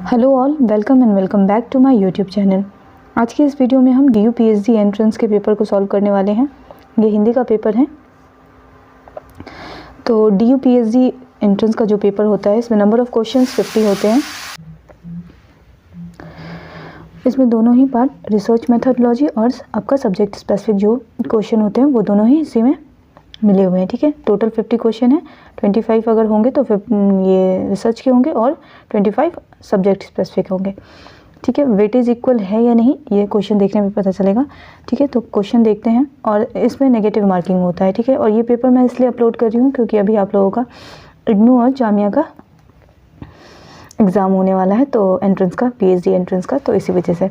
Hello all, welcome and welcome back to my YouTube channel. आज की इस video में हम DU PhD एंट्रेंस के पेपर को सॉल्व करने वाले हैं। ये हिंदी का पेपर है। तो DU PhD एंट्रेंस का जो पेपर होता है इसमें नंबर ऑफ़ क्वेश्चंस 50 होते हैं। इसमें दोनों ही पार्ट रिसर्च मेथोडोलॉजी और आपका सब्जेक्ट स्पेसिफिक जो क्वेश्चन होते हैं वो दोनों ही इसी में मिले हुए हैं। ठीक है, टोटल 50 क्वेश्चन है। 25 अगर होंगे तो फिर ये रिसर्च के होंगे और 25 सब्जेक्ट स्पेसिफिक होंगे। ठीक है, वेटेज इक्वल है या नहीं ये क्वेश्चन देखने में पता चलेगा। ठीक है, तो क्वेश्चन देखते हैं और इसमें नेगेटिव मार्किंग होता है। ठीक है, और ये पेपर मैं इसलिए अपलोड कर रही हूँ क्योंकि अभी आप लोगों का इग्नू और जामिया का एग्ज़ाम होने वाला है, तो एंट्रेंस का, PhD एंट्रेंस का, तो इसी वजह से।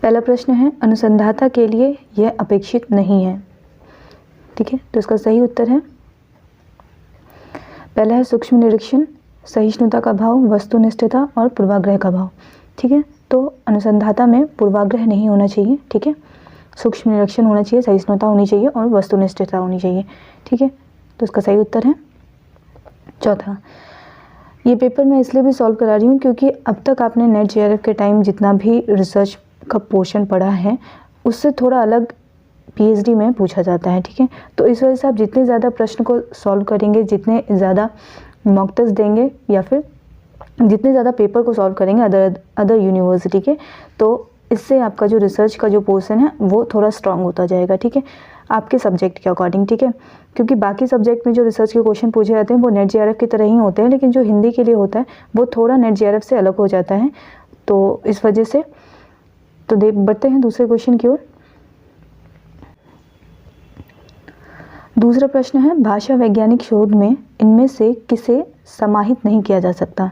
पहला प्रश्न है, अनुसंधाता के लिए यह अपेक्षित नहीं है। ठीक है, तो इसका सही उत्तर है पहला है सूक्ष्म निरीक्षण, सहिष्णुता का भाव, वस्तुनिष्ठता और पूर्वाग्रह का भाव। ठीक है, तो अनुसंधाता में पूर्वाग्रह नहीं होना चाहिए। ठीक है, सूक्ष्म निरीक्षण होना चाहिए, सहिष्णुता होनी चाहिए और वस्तुनिष्ठता होनी चाहिए। ठीक है, तो इसका सही उत्तर है चौथा। ये पेपर मैं इसलिए भी सॉल्व करा रही हूँ क्योंकि अब तक आपने नेट JRF के टाइम जितना भी रिसर्च का पोर्शन पढ़ा है उससे थोड़ा अलग PhD में पूछा जाता है। ठीक है, तो इस वजह से आप जितने ज़्यादा प्रश्न को सॉल्व करेंगे, जितने ज़्यादा मॉक टेस्ट देंगे या फिर जितने ज़्यादा पेपर को सॉल्व करेंगे अदर यूनिवर्सिटी के, तो इससे आपका जो रिसर्च का जो पोर्शन है वो थोड़ा स्ट्रांग होता जाएगा। ठीक है, आपके सब्जेक्ट के अकॉर्डिंग। ठीक है, क्योंकि बाकी सब्जेक्ट में जो रिसर्च के क्वेश्चन पूछे जाते हैं वो नेट JRF की तरह ही होते हैं, लेकिन जो हिंदी के लिए होता है वो थोड़ा नेट JRF से अलग हो जाता है। तो इस वजह से तो बढ़ते हैं दूसरे क्वेश्चन की ओर। दूसरा प्रश्न है, भाषा वैज्ञानिक शोध में इनमें से किसे समाहित नहीं किया जा सकता।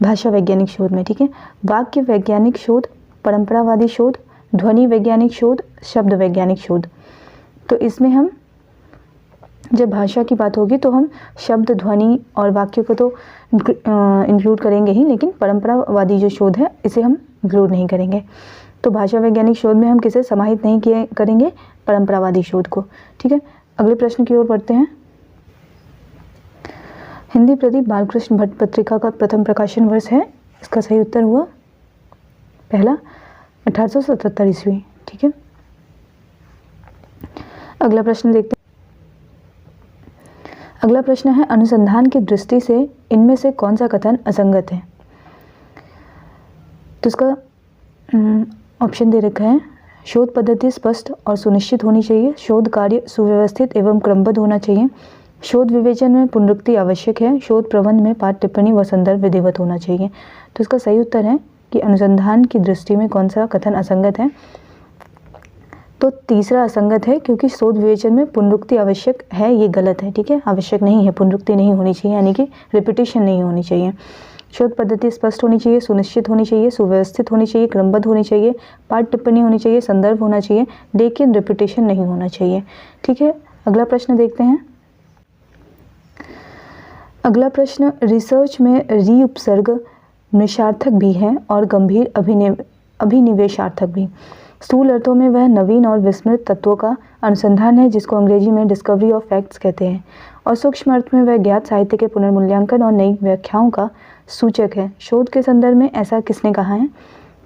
भाषा वैज्ञानिक शोध में, ठीक है, वाक्य वैज्ञानिक शोध, परंपरावादी शोध, ध्वनि वैज्ञानिक शोध, शब्द वैज्ञानिक शोध। तो इसमें हम जब भाषा की बात होगी तो हम शब्द, ध्वनि और वाक्य को तो इंक्लूड करेंगे ही, लेकिन परंपरावादी जो शोध है इसे हम इंक्लूड नहीं करेंगे। तो भाषा वैज्ञानिक शोध में हम किसे समाहित नहीं करेंगे, परंपरावादी शोध को। ठीक है, अगले प्रश्न की ओर बढ़ते हैं। हिंदी प्रदीप बालकृष्ण भट्ट पत्रिका का प्रथम प्रकाशन वर्ष है। इसका सही उत्तर हुआ पहला 1877 ईस्वी। ठीक है, अगला प्रश्न देखते हैं। अगला प्रश्न है, अनुसंधान की दृष्टि से इनमें से कौन सा कथन असंगत है। तो इसका ऑप्शन दे रखा है, शोध पद्धति स्पष्ट और सुनिश्चित होनी चाहिए, शोध कार्य सुव्यवस्थित एवं क्रमबद्ध होना चाहिए, शोध विवेचन में पुनरुक्ति आवश्यक है, शोध प्रबंध में पाठ टिप्पणी व संदर्भ विधिवत होना चाहिए। तो इसका सही उत्तर है कि अनुसंधान की दृष्टि में कौन सा कथन असंगत है। तो तीसरा असंगत है, क्योंकि शोध विवेचन में पुनरुक्ति आवश्यक है, ये गलत है। ठीक है, आवश्यक नहीं है, पुनरुक्ति नहीं होनी चाहिए, यानी कि रिपीटिशन नहीं होनी चाहिए। शोध पद्धति स्पष्ट होनी चाहिए, सुनिश्चित होनी चाहिए, सुव्यवस्थित होनी चाहिए, क्रमबद्ध होनी चाहिए, पाठ टिप्पणी होनी चाहिए, संदर्भ होना चाहिए, लेकिन रिपीटिशन नहीं होना चाहिए। ठीक है, अगला प्रश्न देखते हैं। अगला प्रश्न, रिसर्च में री उपसर्ग निशार्थक भी है और गंभीर अभिनिवेशार्थक भी। स्थूल अर्थों में वह नवीन और विस्मृत तत्वों का अनुसंधान है जिसको अंग्रेजी में डिस्कवरी ऑफ फैक्ट्स कहते हैं, और सूक्ष्म अर्थ में वह ज्ञात साहित्य के पुनर्मूल्यांकन और नई व्याख्याओं का सूचक है। शोध के संदर्भ में ऐसा किसने कहा है।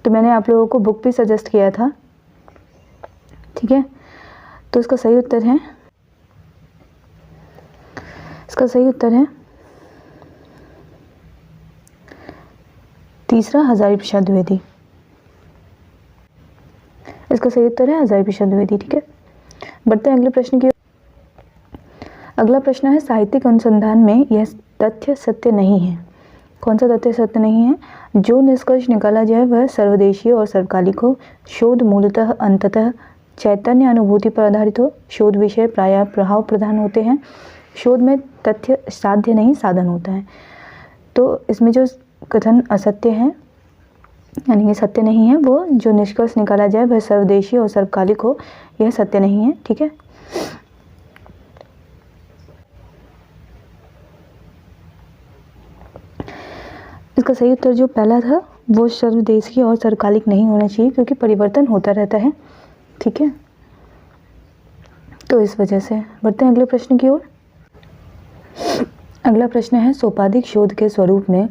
तो मैंने आप लोगों को बुक भी सजेस्ट किया था। ठीक है, तो इसका सही उत्तर है तीसरा, हजारी प्रसाद द्विवेदी। इसका सही उत्तर है हजारी प्रसाद द्विवेदी। ठीक है, बढ़ते हैं अगले प्रश्न की। अगला प्रश्न है, साहित्यिक अनुसंधान में यह तथ्य सत्य नहीं है। कौन सा तथ्य सत्य नहीं है। जो निष्कर्ष निकाला जाए वह सर्वदेशीय और सर्वकालिक हो, शोध मूलतः अंततः चैतन्य अनुभूति पर आधारित हो, शोध विषय प्रायः प्रभाव प्रधान होते हैं, शोध में तथ्य साध्य नहीं साधन होता है। तो इसमें जो कथन असत्य है, यानी कि सत्य नहीं है, वो जो निष्कर्ष निकाला जाए वह सर्वदेशीय और सर्वकालिक हो, यह सत्य नहीं है। ठीक है, इसका सही उत्तर जो पहला था वो सर्वदेशीय और सर्वकालिक नहीं होना चाहिए, क्योंकि परिवर्तन होता रहता है। ठीक है, तो इस वजह से। बढ़ते हैं अगले प्रश्न की ओर। अगला प्रश्न है, सोपाधिक शोध के स्वरूप में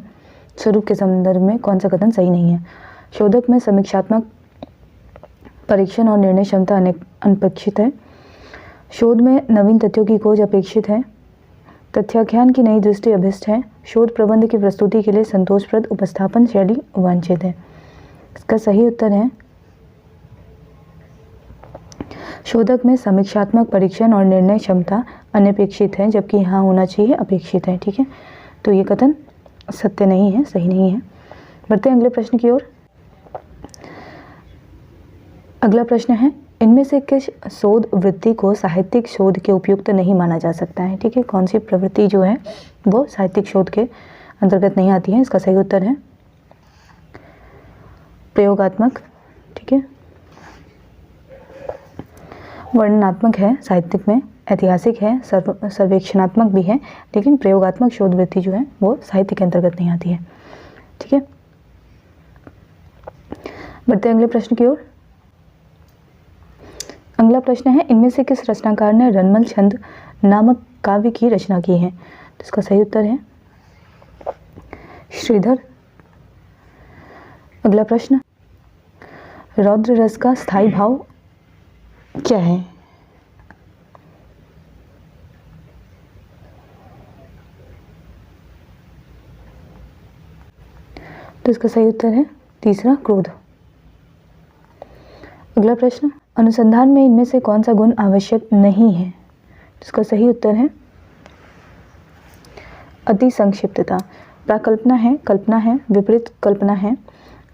स्वरूप के संदर्भ में कौन सा कथन सही नहीं है? शोधक में समीक्षात्मक परीक्षण और निर्णय क्षमता अनपेक्षित है। शोध में नवीन तथ्यों की खोज अपेक्षित है। तथ्याख्यान की नई दृष्टि अभिष्ट है। शोध प्रबंध की प्रस्तुति के लिए संतोषप्रद उपस्थापन शैली वांछित है। इसका सही उत्तर है शोधक में समीक्षात्मक परीक्षण और निर्णय क्षमता अनपेक्षित है, जबकि यहाँ होना चाहिए अपेक्षित है। ठीक है, तो ये कथन सत्य नहीं है, सही नहीं है। बढ़ते हैं अगले प्रश्न की ओर। अगला प्रश्न है, इनमें से किस शोध वृत्ति को साहित्यिक शोध के उपयुक्त नहीं माना जा सकता है? ठीक है, कौन सी प्रवृत्ति जो है वो साहित्यिक शोध के अंतर्गत नहीं आती है? इसका सही उत्तर है प्रयोगात्मक। ठीक है, वर्णनात्मक है साहित्यिक में, ऐतिहासिक है, सर्वेक्षणात्मक भी है, लेकिन प्रयोगात्मक शोध वृत्ति जो है वो साहित्य के अंतर्गत नहीं आती है। ठीक है, बढ़ते हैं अगले प्रश्न की ओर। अगला प्रश्न है, इनमें से किस रचनाकार ने रनमल छंद नामक काव्य की रचना की है? तो इसका सही उत्तर है श्रीधर। अगला प्रश्न, रौद्र रस का स्थायी भाव क्या है? तो इसका सही उत्तर है तीसरा, क्रोध। अगला प्रश्न, अनुसंधान में इनमें से कौन सा गुण आवश्यक नहीं है? इसका सही उत्तर है अति संक्षिप्तता। प्राकल्पना है, कल्पना है, विपरीत कल्पना है,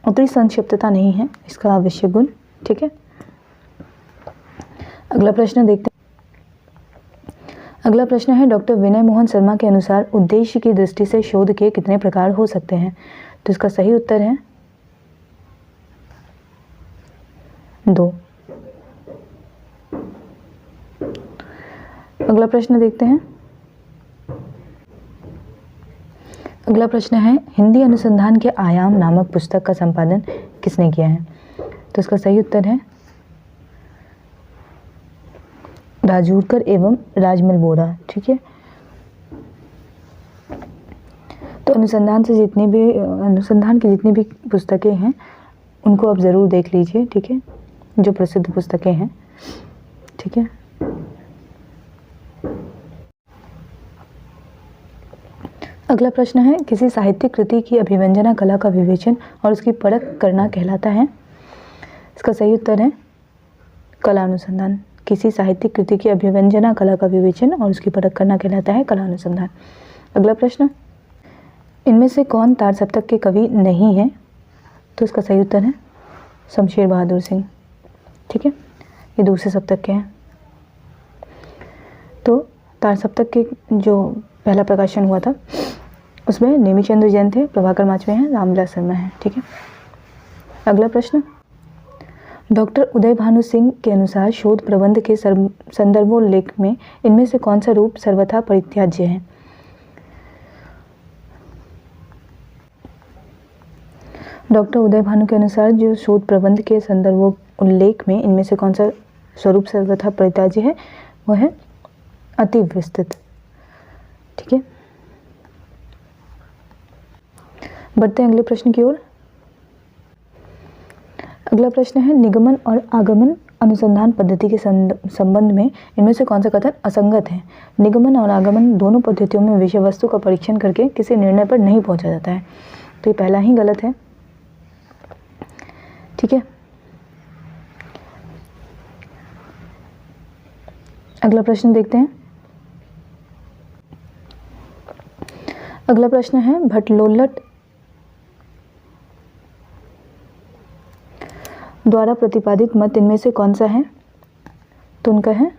अति संक्षिप्तता नहीं है इसका आवश्यक गुण। ठीक है, अगला प्रश्न देखते हैं। अगला प्रश्न है, डॉक्टर विनय मोहन शर्मा के अनुसार उद्देश्य की दृष्टि से शोध के कितने प्रकार हो सकते हैं? तो इसका सही उत्तर है 2। अगला प्रश्न देखते हैं। अगला प्रश्न है, हिंदी अनुसंधान के आयाम नामक पुस्तक का संपादन किसने किया है? तो इसका सही उत्तर है राजूरकर एवं राजमल बोरा। ठीक है, तो अनुसंधान की जितनी भी पुस्तकें हैं उनको आप ज़रूर देख लीजिए। ठीक है, जो प्रसिद्ध पुस्तकें हैं। ठीक है, अगला प्रश्न है, किसी साहित्यिक कृति की अभिव्यंजना कला का विवेचन और उसकी परख करना कहलाता है? इसका सही उत्तर है कला अनुसंधान। किसी साहित्यिक कृति की अभिव्यंजना कला का विवेचन और उसकी परख करना कहलाता है कला अनुसंधान। अगला प्रश्न, इनमें से कौन तार सप्तक के कवि नहीं है? तो इसका सही उत्तर है शमशेर बहादुर सिंह। ठीक है, ये दूसरे सप्तक के हैं। तो तार सप्तक के जो पहला प्रकाशन हुआ था उसमें नेमिचंद्र जैन थे, प्रभाकर माचवे हैं, रामविलास शर्मा हैं। ठीक है, अगला प्रश्न, डॉक्टर उदय भानु सिंह के अनुसार शोध प्रबंध के संदर्भोल्लेख में इनमें से कौन सा रूप सर्वथा परित्याज्य है? डॉक्टर उदय भानु के अनुसार जो शोध प्रबंध के संदर्भोल्लेख में इनमें से कौन सा स्वरूप सर्वथा परित्याज्य है, वह है अति विस्तृत। ठीक है, बढ़ते हैं अगले प्रश्न की ओर। अगला प्रश्न है, निगमन और आगमन अनुसंधान पद्धति के संबंध में इनमें से कौन सा कथन असंगत है? निगमन और आगमन दोनों पद्धतियों में विषय वस्तु का परीक्षण करके किसी निर्णय पर नहीं पहुंचा जाता है, तो ये पहला ही गलत है। ठीक है, अगला प्रश्न देखते हैं। अगला प्रश्न है, भट्टलोल्लट द्वारा प्रतिपादित मत इनमें से कौन सा है? तो उनका है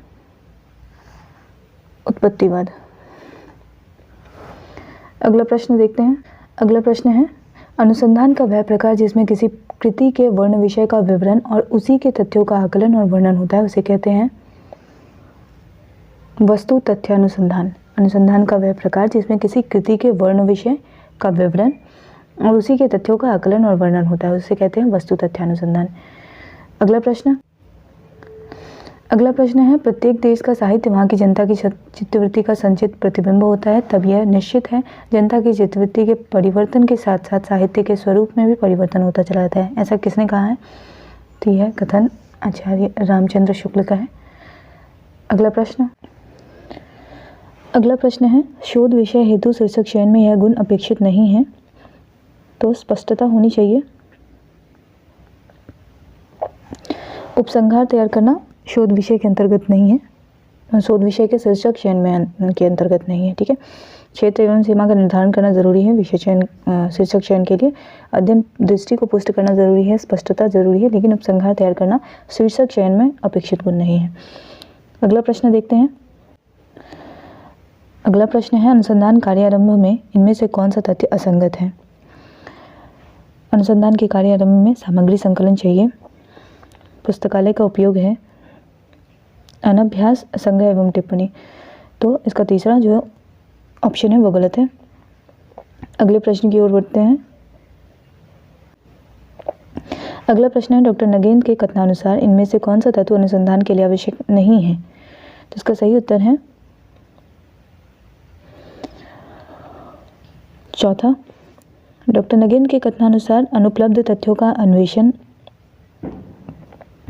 उत्पत्तिवाद। अगला प्रश्न देखते हैं। अगला प्रश्न है, अनुसंधान का वह प्रकार जिसमें किसी कृति के वर्ण विषय का विवरण और उसी के तथ्यों का आकलन और वर्णन होता है उसे कहते हैं वस्तु तथ्यानुसंधान। अनुसंधान का वह प्रकार जिसमें किसी कृति के वर्ण विषय का विवरण और उसी के तथ्यों का आकलन और वर्णन होता है उसे कहते हैं वस्तु तथ्यानुसंधान। अगला प्रश्न, अगला प्रश्न है, प्रत्येक देश का साहित्य वहाँ की जनता की चित्तवृत्ति का संचित प्रतिबिंब होता है, तब यह निश्चित है जनता की चित्तवृत्ति के परिवर्तन के साथ साथ साहित्य के स्वरूप में भी परिवर्तन होता चला जाता है। ऐसा किसने कहा है? तो यह कथन आचार्य रामचंद्र शुक्ल का है। अगला प्रश्न है, शोध विषय हेतु शीर्षक चयन में यह गुण अपेक्षित नहीं है, तो स्पष्टता होनी चाहिए। उपसंहार तैयार करना शोध विषय के अंतर्गत नहीं है, शोध विषय के शीर्षक चयन में के अंतर्गत नहीं है। ठीक है, क्षेत्र एवं सीमा का निर्धारण करना जरूरी है विषय चयन शीर्षक चयन के लिए। अध्ययन दृष्टि को पुष्ट करना जरूरी है, स्पष्टता जरूरी है, लेकिन उपसंहार तैयार करना शीर्षक चयन में अपेक्षित गुण नहीं है। अगला प्रश्न देखते हैं। अगला प्रश्न है, अनुसंधान कार्यारंभ में इनमें से कौन सा तथ्य असंगत है? अनुसंधान के कार्यारंभ में सामग्री संकलन चाहिए, पुस्तकालय का उपयोग है, अनभ्यास, संग्रह एवं टिप्पणी। तो इसका तीसरा जो ऑप्शन है वो गलत है। अगले प्रश्न की ओर बढ़ते हैं। अगला प्रश्न है, डॉक्टर नगेंद्र के कथनानुसार इनमें से कौन सा तत्व अनुसंधान के लिए आवश्यक नहीं है? तो इसका सही उत्तर है चौथा। डॉक्टर नगेंद्र के कथनानुसार अनुपलब्ध तथ्यों का अन्वेषण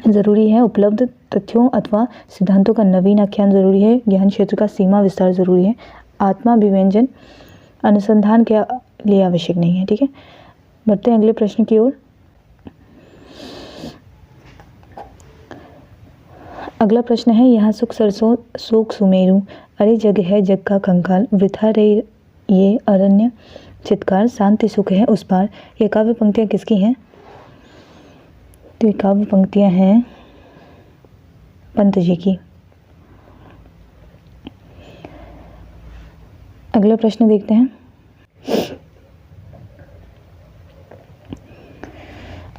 जरूरी है, उपलब्ध तथ्यों अथवा सिद्धांतों का नवीन आख्यान जरूरी है, ज्ञान क्षेत्र का सीमा विस्तार जरूरी है, आत्मा विव्यंजन अनुसंधान के लिए आवश्यक नहीं है। ठीक है, बढ़ते हैं अगले प्रश्न की ओर। अगला प्रश्न है, यहाँ सुख सरसों शोक सुमेरु, अरे जग है जग का कंकाल, वृथा रे ये अरण्य चित्कार, शांति सुख है उस पार। ये काव्य पंक्तियाँ किसकी हैं? तो ये काव्य पंक्तियाँ हैं पंत जी की। अगला प्रश्न देखते हैं।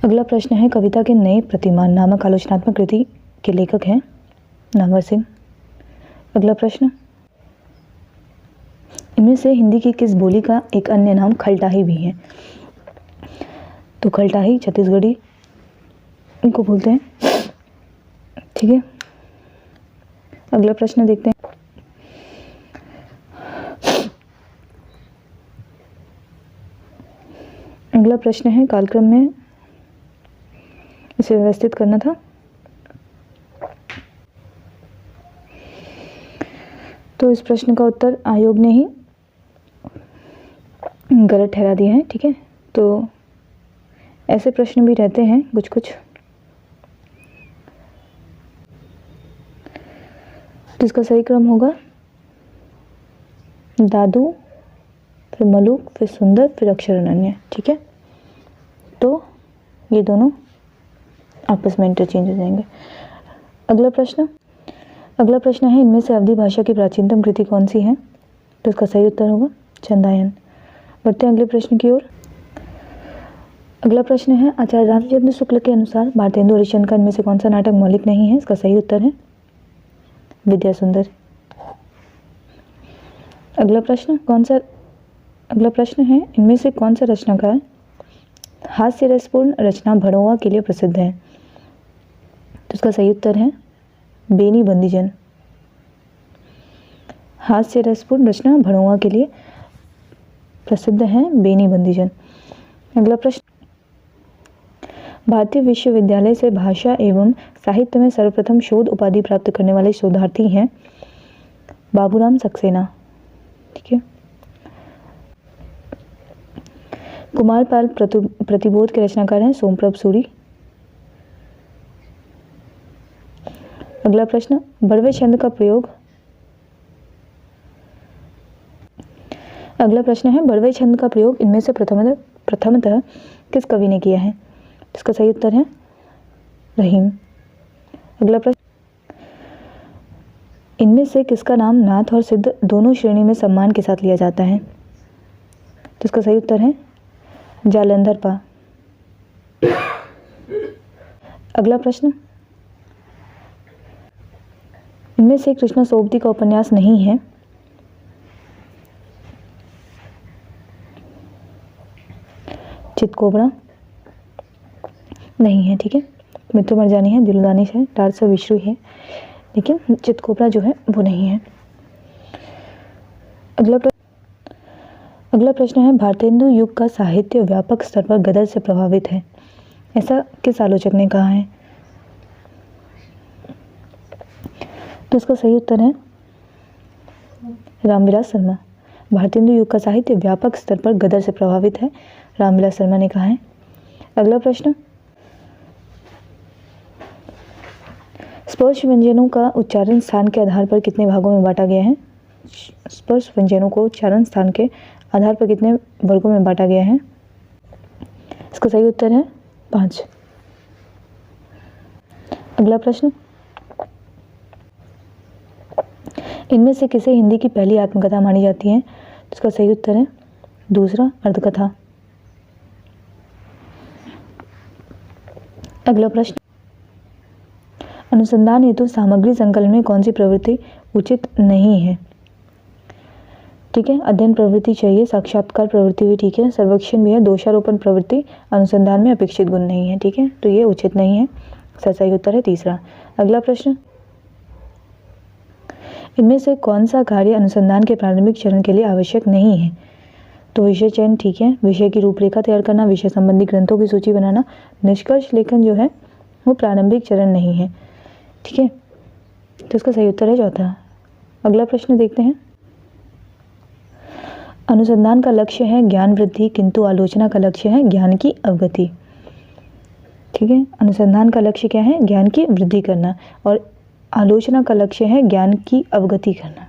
अगला प्रश्न है, कविता के नए प्रतिमान नामक आलोचनात्मक कृति के लेखक हैं नामवर सिंह। अगला प्रश्न, इनमें से हिंदी की किस बोली का एक अन्य नाम खलटाही भी है? तो खलटाही छत्तीसगढ़ी इनको बोलते हैं। ठीक है, अगला प्रश्न देखते हैं। अगला प्रश्न है, कालक्रम में इसे व्यवस्थित करना था, तो इस प्रश्न का उत्तर आयोग ने ही गलत ठहरा दिया है। ठीक है, तो ऐसे प्रश्न भी रहते हैं कुछ कुछ, जिसका सही क्रम होगा दादू, फिर मलूक, फिर सुंदर, फिर अक्षर अनन्य। ठीक है, तो ये दोनों आपस में इंटरचेंज हो जाएंगे। अगला प्रश्न है, इनमें से अवधी भाषा की प्राचीनतम कृति कौन सी है? तो इसका सही उत्तर होगा चंदायन। बढ़ते हैं अगले प्रश्न की ओर। अगला प्रश्न है, आचार्य रामचंद्र शुक्ल के अनुसार भारतेंदु हरिश्चंद्र का इनमें से कौन सा नाटक मौलिक नहीं है? इसका सही उत्तर है विद्या सुंदर। अगला प्रश्न है, इनमें से कौन सा रचनाकार हास्य रसपूर्ण रचना भड़ोआ के लिए प्रसिद्ध है? तो इसका सही उत्तर है बेनी बंदीजन। हास्य रसपूर्ण रचना भड़ोआ के लिए प्रसिद्ध है बेनी बंदीजन। अगला प्रश्न, भारतीय विश्वविद्यालय से भाषा एवं साहित्य में सर्वप्रथम शोध उपाधि प्राप्त करने वाले शोधार्थी हैं बाबूराम सक्सेना। ठीक है, कुमारपाल प्रतिबोध के रचनाकार हैं सोमप्रभ सूरी। अगला प्रश्न, बड़वे छंद का प्रयोग इनमें से प्रथमतः किस कवि ने किया है? इसका सही उत्तर है रहीम। अगला प्रश्न, इनमें से किसका नाम नाथ और सिद्ध दोनों श्रेणी में सम्मान के साथ लिया जाता है? तो इसका सही उत्तर है जालंधर पा। अगला प्रश्न, इनमें से कृष्णा सोबती का उपन्यास नहीं है? चितकोबरा नहीं है। ठीक है, मित्र मरजानी है, दिलदानिश है, टारसा विश्रू है, लेकिन चितकोबरा जो है वो नहीं है। अगला प्रश्न है, भारतेंदु युग का साहित्य व्यापक स्तर पर गदर से प्रभावित है, ऐसा किस आलोचक ने कहा है? तो इसका सही उत्तर है रामविलास शर्मा। भारतेंदु युग का साहित्य व्यापक स्तर पर गदर से प्रभावित है, रामविलास शर्मा ने कहा है। अगला प्रश्न, स्पर्श व्यंजनों का उच्चारण स्थान के आधार पर कितने भागों में बांटा गया है? स्पर्श व्यंजनों को उच्चारण स्थान के आधार पर कितने वर्गों में बांटा गया है? इसका सही उत्तर है 5। अगला प्रश्न, इनमें से किसे हिंदी की पहली आत्मकथा मानी जाती है? तो इसका सही उत्तर है दूसरा, अर्धकथा। अगला प्रश्न, अनुसंधान हेतु सामग्री संकलन में कौन सी प्रवृत्ति उचित नहीं है? ठीक है, अध्ययन प्रवृत्ति चाहिए, साक्षात्कार प्रवृत्ति भी ठीक है, सर्वेक्षण भी है, दोषारोपण प्रवृत्ति अनुसंधान में अपेक्षित गुण नहीं है। ठीक है, तो ये उचित नहीं है, सही उत्तर है तीसरा। अगला प्रश्न, इनमें से कौन सा कार्य अनुसंधान के प्रारंभिक चरण के लिए आवश्यक नहीं है? तो विषय चयन ठीक है, विषय की रूपरेखा तैयार करना, विषय संबंधी ग्रंथों की सूची बनाना, निष्कर्ष लेखन जो है वो प्रारंभिक चरण नहीं है। ठीक है, तो इसका सही उत्तर है चौथा। अगला प्रश्न देखते हैं, अनुसंधान का लक्ष्य है ज्ञान वृद्धि, किंतु आलोचना का लक्ष्य है ज्ञान की अवगति। ठीक है, अनुसंधान का लक्ष्य क्या है? ज्ञान की वृद्धि करना, और आलोचना का लक्ष्य है ज्ञान की अवगति करना।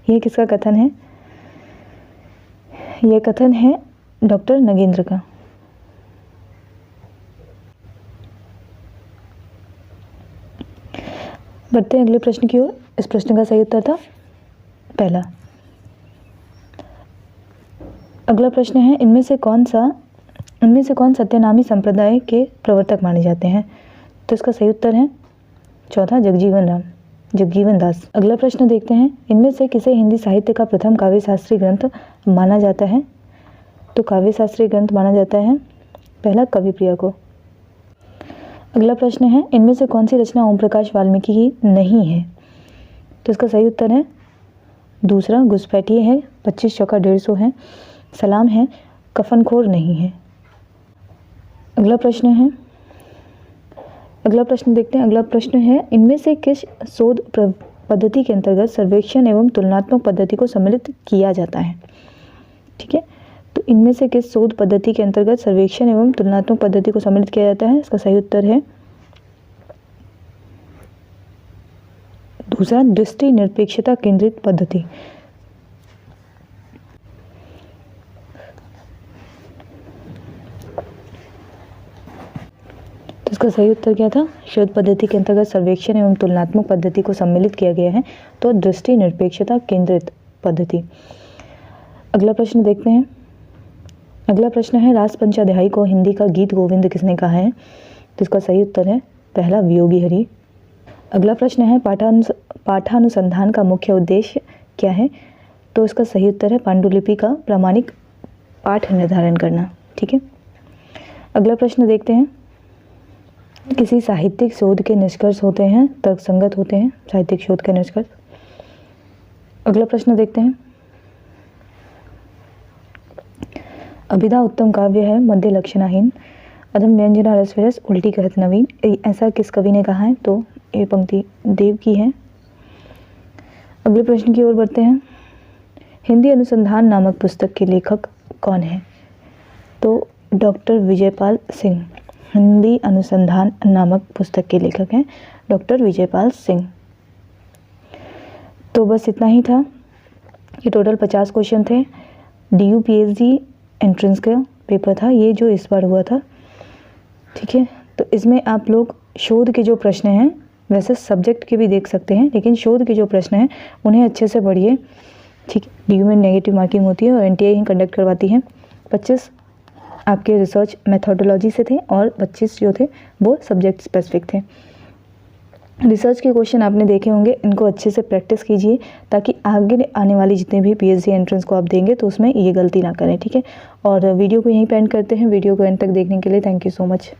यह किसका कथन है? यह कथन है डॉक्टर नगेंद्र का। बढ़ते हैं अगले प्रश्न की ओर। इस प्रश्न का सही उत्तर था पहला। अगला प्रश्न है, इनमें से कौन सत्यनामी संप्रदाय के प्रवर्तक माने जाते हैं? तो इसका सही उत्तर है चौथा, जगजीवन दास। अगला प्रश्न देखते हैं, इनमें से किसे हिंदी साहित्य का प्रथम काव्य शास्त्रीय ग्रंथ माना जाता है? तो काव्य शास्त्रीय ग्रंथ माना जाता है पहला, कविप्रिया को। अगला प्रश्न है, इनमें से कौन सी रचना ओम प्रकाश वाल्मीकि की नहीं है? तो इसका सही उत्तर है दूसरा, घुसपैठिए है, 25 चौका 150 है, सलाम है, कफनखोर नहीं है। अगला प्रश्न देखते हैं। अगला प्रश्न है, इनमें से किस शोध पद्धति के अंतर्गत सर्वेक्षण एवं तुलनात्मक पद्धति को सम्मिलित किया जाता है? ठीक है, तो इनमें से किस शोध पद्धति के अंतर्गत सर्वेक्षण एवं तुलनात्मक पद्धति को सम्मिलित किया जाता है? इसका सही उत्तर है दूसरा, दृष्टि निरपेक्षता केंद्रित पद्धति। तो इसका सही उत्तर क्या था? शोध पद्धति के अंतर्गत सर्वेक्षण एवं तुलनात्मक पद्धति को सम्मिलित किया गया है, तो दृष्टि निरपेक्षता केंद्रित पद्धति। अगला प्रश्न देखते हैं। अगला प्रश्न है, रास पंचाध्यायी को हिंदी का गीत गोविंद किसने कहा है? तो इसका सही उत्तर है पहला, वियोगी हरि। अगला प्रश्न है, पाठानुसंधान का मुख्य उद्देश्य क्या है? तो इसका सही उत्तर है पांडुलिपि का प्रामाणिक पाठ निर्धारण करना। ठीक है, अगला प्रश्न देखते हैं। किसी साहित्यिक शोध के निष्कर्ष होते हैं तर्कसंगत होते हैं, साहित्यिक शोध के निष्कर्ष। अगला प्रश्न देखते हैं। अभिधा उत्तम काव्य है, मध्य लक्षणाहीन, अधम व्यंजना रस विरस, उल्टी कहत नवीन, ऐसा किस कवि ने कहा है? तो ये पंक्ति देव की है। अगले प्रश्न की ओर बढ़ते हैं। हिंदी अनुसंधान नामक पुस्तक के लेखक कौन है? तो डॉक्टर विजयपाल सिंह। हिंदी अनुसंधान नामक पुस्तक के लेखक हैं डॉक्टर विजयपाल सिंह। तो बस इतना ही था। ये टोटल 50 क्वेश्चन थे। DU PhD एंट्रेंस का पेपर था ये, जो इस बार हुआ था। ठीक है, तो इसमें आप लोग शोध के जो प्रश्न हैं, वैसे सब्जेक्ट के भी देख सकते हैं, लेकिन शोध के जो प्रश्न हैं उन्हें अच्छे से पढ़िए। ठीक है, DU में नेगेटिव मार्किंग होती है और NTI ही कंडक्ट करवाती है। 25 आपके रिसर्च मेथोडोलॉजी से थे और 25 जो थे वो सब्जेक्ट स्पेसिफिक थे। रिसर्च के क्वेश्चन आपने देखे होंगे, इनको अच्छे से प्रैक्टिस कीजिए ताकि आगे आने वाली जितने भी PhD एंट्रेंस को आप देंगे तो उसमें ये गलती ना करें। ठीक है, और वीडियो को यहीं पे एंड करते हैं। वीडियो को एंड तक देखने के लिए थैंक यू सो मच।